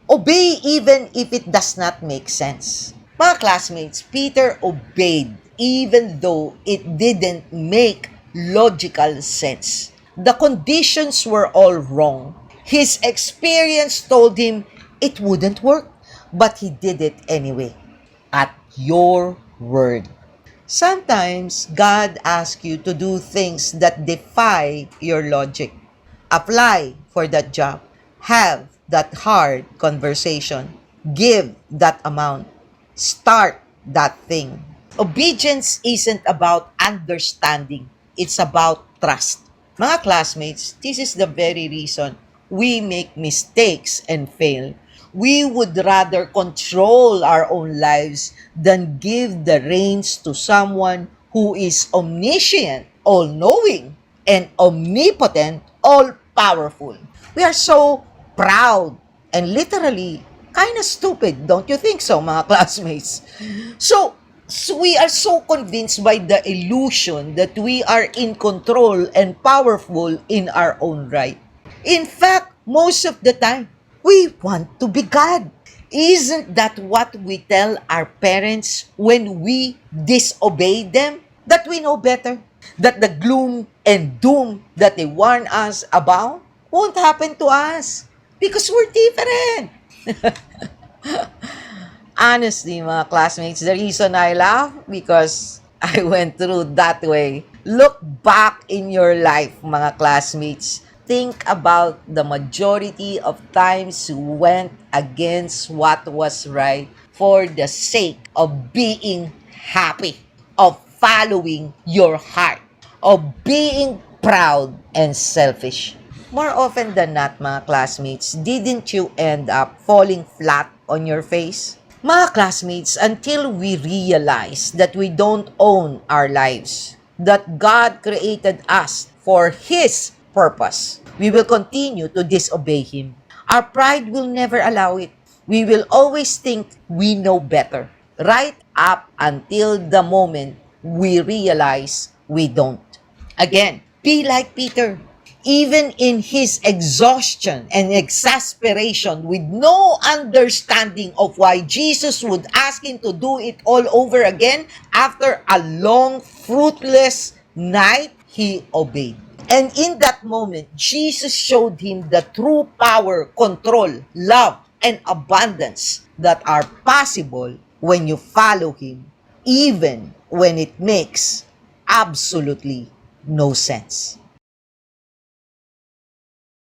Obey even if it does not make sense. Mga classmates, Peter obeyed even though it didn't make logical sense. The conditions were all wrong. His experience told him it wouldn't work, but he did it anyway. At your word. Sometimes God asks you to do things that defy your logic. Apply for that job. Have that hard conversation. Give that amount. Start that thing. Obedience isn't about understanding. It's about trust. Mga classmates, this is the very reason we make mistakes and fail. We would rather control our own lives than give the reins to someone who is omniscient, all-knowing, and omnipotent, all-powerful. We are so proud and literally kind of stupid, don't you think so, mga classmates? So we are so convinced by the illusion that we are in control and powerful in our own right. In fact, most of the time, we want to be God. Isn't that what we tell our parents when we disobey them? That we know better? That the gloom and doom that they warn us about won't happen to us because we're different. Honestly, mga classmates, the reason I laugh because I went through that way. Look back in your life, mga classmates. Think about the majority of times you went against what was right for the sake of being happy, of following your heart, of being proud and selfish. More often than not, mga classmates, didn't you end up falling flat on your face? Mga classmates, until we realize that we don't own our lives, that God created us for His purpose, we will continue to disobey Him. Our pride will never allow it. We will always think we know better, right up until the moment we realize we don't. Again, be like Peter. Even in his exhaustion and exasperation with no understanding of why Jesus would ask him to do it all over again after a long, fruitless night, he obeyed. And in that moment, Jesus showed him the true power, control, love, and abundance that are possible when you follow him, even when it makes absolutely no sense.